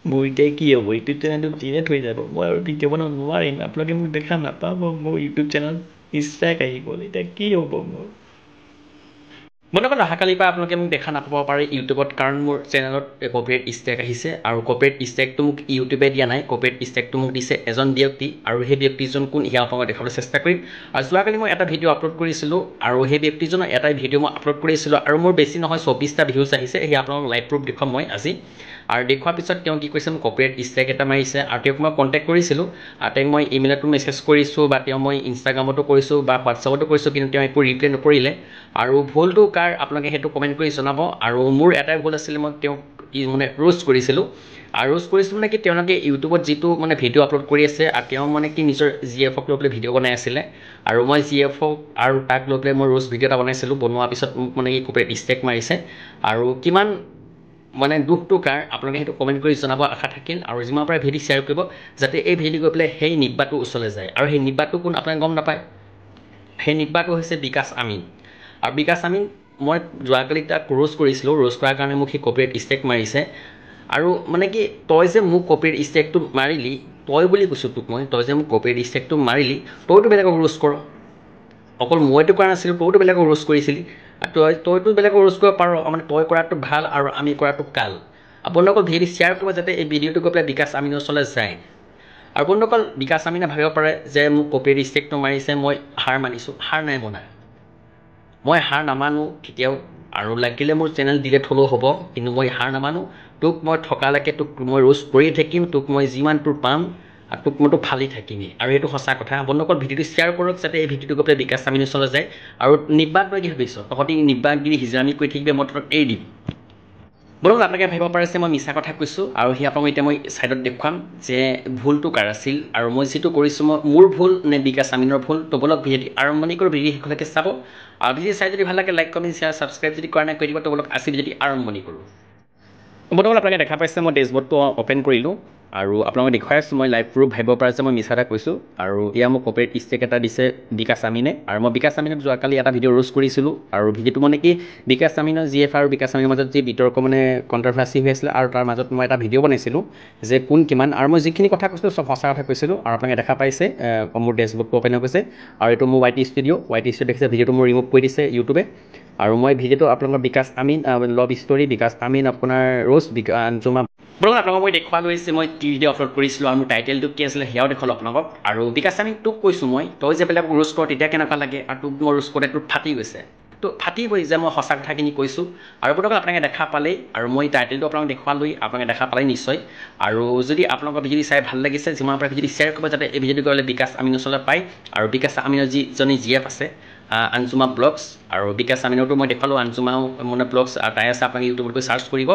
মোৰ এতিয়া কি হ'ব ইউটিউব চেনেলটো ডিলেট হৈ যাব মই আৰু ভিডিঅ' বনাব নোৱাৰিম আপোনালোকে মোক দেখা নাপাব মোৰ ইউটিউব চেনেল ষ্ট্ৰাইক আহি গ'ল এতিয়া কি হ'ব মোৰ বন্ধুসকল অহাকালিৰ পৰা আপোনালোকে মোক দেখা নাপাব পাৰে ইউটিউবত কাৰণ মোৰ চেনেলত কপিৰাইট ষ্ট্ৰাইক আহিছে আৰু কপিৰাইট ষ্ট্ৰাইকটো মোক ইউটিউবে দিয়া নাই কপিৰাইট ষ্ট্ৰাইকটো মোক দিছে এজন ব্যক্তি আৰু সেই ব্যক্তিজন কোন সেয়া আপোনালোকক দেখাবলৈ চেষ্টা কৰিম আৰু যোৱাকালি মই এটা ভিডিঅ' আপলোড কৰিছিলোঁ আৰু সেই ব্যক্তিজনৰ এটাই ভিডিঅ' মই আপলোড কৰিছিলোঁ আৰু মোৰ বেছি নহয় 24টা ভিউজ আহিছে সেই আপোনালোকক লাইভ প্ৰুফ দেখুৱাম মই আজি আৰু দেখুৱাৰ পিছত তেওঁ কি কৈছে মোক কপিৰাইট ষ্ট্ৰাইক এটা মাৰিছে আৰু তেওঁক মই কণ্টেক্ট কৰিছিলোঁ আৰু তেওঁক মই ইমেইলতো মেছেজ কৰিছোঁ বা তেওঁ মই ইনষ্টাগ্ৰামতো কৰিছোঁ বা হোৱাটছআপতো কৰিছোঁ কিন্তু তেওঁ একো ৰিপ্লাই নকৰিলে আৰু ভুলটো কাৰ আপোনালোকে সেইটো কমেণ্ট কৰি জনাব আৰু মোৰ এটাই ভুল আছিলে মই তেওঁক মানে ৰোষ্ট কৰিছিলোঁ আৰু ৰোষ্ট কৰিছিলোঁ মানে কি তেওঁলোকে ইউটিউবত যিটো মানে ভিডিঅ' আপলোড কৰি আছে আৰু তেওঁ মানে কি নিজৰ GF-ক লৈ পেলাই ভিডিঅ' বনাই আছিলে আৰু মই GF-ক আৰু তাক লৈ পেলাই মই ৰোষ্ট ভিডিঅ' এটা বনাইছিলোঁ বনোৱাৰ পিছত মোক মানে কি কপিৰাইট ষ্ট্ৰাইক মাৰিছে আৰু কিমান মানে দুখটো কাৰ আপোনালোকে সেইটো কমেণ্ট কৰি জনাব আশা থাকিল আৰু যিমান পাৰে ভিডিঅ' শ্বেয়াৰ কৰিব যাতে এই ভিডিঅ' গৈ পেলাই সেই নিব্বাটো ওচৰলৈ যায় আৰু সেই নিব্বাটো কোন আপোনালোকে গম নাপায় সেই নিব্বাটো হৈছে বিকাশ আমিন আৰু বিকাশ আমিন মই যোৱাকালি তাক ৰোষ্ট কৰিছিলোঁ ৰোষ্ট কৰাৰ কাৰণে মোক সি কপিৰাইট ষ্ট্ৰাইক মাৰিছে আৰু মানে কি তই যে মোক কপিৰাইট ষ্ট্ৰাইকটো মাৰিলি তই বুলি কৈছোঁ তোক মই তই যে মোক কপিৰাইট ষ্ট্ৰাইকটো মাৰিলি তইতো বেলেগক ৰোষ্ট কৰ অকল মইতো কৰা নাছিলোঁ তইতো বেলেগক ৰোষ্ট কৰিছিলি তইতো বেলেগক ৰোষ্ট কৰিব পাৰ মানে তই কৰাটো ভাল আৰু আমি কৰাটো কাল আপোনালোকক ভিডিঅ' শ্বেয়াৰ কৰিব যাতে এই ভিডিঅ'টো গৈ পেলাই বিকাশ আমিনৰ ওচৰলৈ যায় আৰু আপোনালোকৰ বিকাশ আমিনে ভাবিব পাৰে যে মোক কপিৰাইট ষ্ট্ৰাইকটো মাৰিছে মই হাৰ মানিছোঁ হাৰ নাই মনা মই হাৰ নামানো কেতিয়াও আৰু লাগিলে মোৰ চেনেল ডিলেট হ'লেও হ'ব কিন্তু মই হাৰ নামানো তোক মই থকালৈকে তোক মই ৰোষ্ট কৰিয়ে থাকিম তোক মই যিমান তোৰ পাম আৰু তোক মইতো ফালি থাকিমেই আৰু এইটো সঁচা কথা বন্ধুসকল ভিডিঅ'টো শ্বেয়াৰ কৰক যাতে এই ভিডিঅ'টো গৈ পেলাই বিকাশ আমিনৰ ওচৰলৈ যায় আৰু নিব্বাক লৈ কি ভাবিছ তহঁতি নিব্বাকগিৰি হিজামি কৰি থাকিবি মই তহঁতক এৰি দিম বন্ধুসকল আপোনালোকে ভাবিব পাৰে যে মই মিছা কথা কৈছোঁ আৰু সেই আপোনালোকক এতিয়া মই ছাইডত দেখুৱাম যে ভুলটো কাৰ আছিল আৰু মই যিটো কৰিছোঁ মই মোৰ ভুল নে বিকাশ আমিনৰ ভুল তো বলক ভিডিঅ' আৰম্ভণি কৰোঁ ভিডিঅ' শেষলৈকে চাব আৰু ভিডিঅ' চাই যদি ভাল লাগে লাইক কমেণ্ট শ্বেয়াৰ ছাবস্ক্ৰাইব যদি কৰা নাই কৰি দিব তো বলক আজি যদি আৰম্ভণি কৰোঁ বন্ধুসকল আপোনালোকে দেখা পাইছে মই ডেছবৰ্ডটো অ'পেন কৰিলোঁ আৰু আপোনালোকে দেখুৱাই আছোঁ মই লাইভ প্ৰুফ ভাবিব পাৰে যে মই মিছা এটা কৈছোঁ আৰু এয়া মোক কপিৰাইট ষ্ট্ৰাইক এটা দিছে বিকাশ আমিনে আৰু মই বিকাশ আমিনক যোৱাকালি এটা ভিডিঅ' ৰোষ্ট কৰিছিলোঁ আৰু ভিডিঅ'টো মানে কি বিকাশ আমিনৰ GF আৰু বিকাশ আমিনৰ মাজত যি বিতৰ্ক মানে কণ্ট্ৰভাৰ্চি হৈ আছিলে আৰু তাৰ মাজত মই এটা ভিডিঅ' বনাইছিলোঁ যে কোন কিমান আৰু মই যিখিনি কথা কৈছিলোঁ চব সঁচা কথা কৈছিলোঁ আৰু আপোনালোকে দেখা পাইছে মোৰ ডেছবৰ্ডটো অ'পেন হৈ গৈছে আৰু এইটো মোৰ YT ষ্টুডিঅ' দেখিছে ভিডিঅ'টো মোৰ ৰিমুভ কৰি দিছে ইউটিউবে আৰু মই ভিডিঅ'টো আপোনালোকৰ বিকাশ আমিন লভ ষ্টৰী বিকাশ আমিন আপোনাৰ ৰোষ্ট আঞ্জুমা বন্ধুসকল আপোনালোকক মই দেখুৱাই লৈছে মই কি ভিডিঅ' আপলোড কৰিছিলোঁ আৰু মোৰ টাইটেলটো কি আছিলে সেয়াও দেখুৱালোঁ আপোনালোকক আৰু বিকাশ আমিন তোক কৈছোঁ মই তই যে বেলেগক ৰোষ্ট কৰ তেতিয়া কেনেকুৱা লাগে আৰু তোক মই ৰোষ্ট কৰোঁতে তোৰ ফাটি গৈছে তো ফাটিবই যে মই সঁচা কথাখিনি কৈছোঁ আৰু বন্ধুসকল আপোনালোকে দেখা পালেই আৰু মই টাইটেলটো আপোনালোকক দেখুৱালোৱেই আপোনালোকে দেখা পালেই নিশ্চয় আৰু যদি আপোনালোকৰ ভিডিঅ' চাই ভাল লাগিছে যিমান পাৰে ভিডিঅ' শ্বেয়াৰ কৰিব যাতে এই ভিডিঅ'টো কৰিলে বিকাশ আমিনৰ ওচৰলৈ পায় আৰু বিকাশ আমিনৰ যিজনী GF আছে আঞ্জুমা ব্লগছ আৰু বিকাশ আমিনৰতো মই দেখুৱালোঁ আঞ্জুমা মানে ব্লগছ আৰু তাই আছে আপোনালোকে ইউটিউবত গৈ চাৰ্চ কৰিব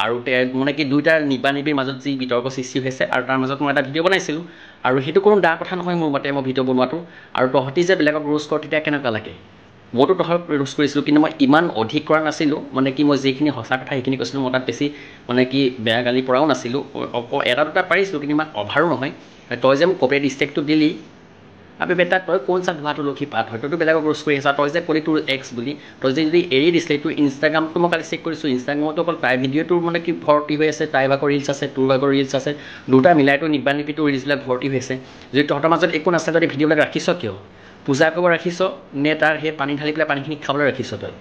আৰু মানে কি দুইটা নিবা নিবিৰ মাজত যি বিতৰ্ক সৃষ্টি হৈছে আৰু তাৰ মাজত মই এটা ভিডিঅ' বনাইছিলোঁ আৰু সেইটো কোনো বেয়া কথা নহয় মোৰ মতে মই ভিডিঅ' বনোৱাটো আৰু তহঁতি যে বেলেগক ৰোষ্ট কৰ তেতিয়া কেনেকুৱা লাগে মইতো তহঁতক ৰোষ্ট কৰিছিলোঁ কিন্তু মই ইমান অধিক কৰা নাছিলোঁ মানে কি মই যিখিনি সঁচা কথা সেইখিনি কৈছিলোঁ মই তাত বেছি মানে কি বেয়া গালি পৰাও নাছিলোঁ এটা দুটা পাৰিছিলোঁ কিন্তু ইমান অভাৰো নহয় তই যে মোক কপিৰাইট ষ্ট্ৰাইকটো দিলি আবে বেটা তই কোন চা ধোৱা তুলসী পাত হয় তইতো বেলেগক ৰোষ্ট কৰি আছা তই যে ক'লি তোৰ এক্স বুলি তই যদি এৰি দিছিলে তোৰ ইনষ্টাগ্ৰামটো মই কালি চেক কৰিছোঁ ইনষ্টাগ্ৰামতো অকল তাই ভিডিঅ'টোৰ মানে কি ভৰ্তি হৈ আছে তাই ভাগৰ ৰিলছ আছে তোৰ ভাগৰ ৰিলছ আছে দুটা মিলাইতো নিবা নিবি তোৰ ৰিলছবিলাক ভৰ্তি হৈ আছে যদি তহঁতৰ মাজত একো নাছিলে যদি ভিডিঅ'বিলাক ৰাখিছ কিয় পূজা কৰিব ৰাখিছ নে তাৰ সেই পানী ঢালি পেলাই পানীখিনি খাবলৈ ৰাখিছ তই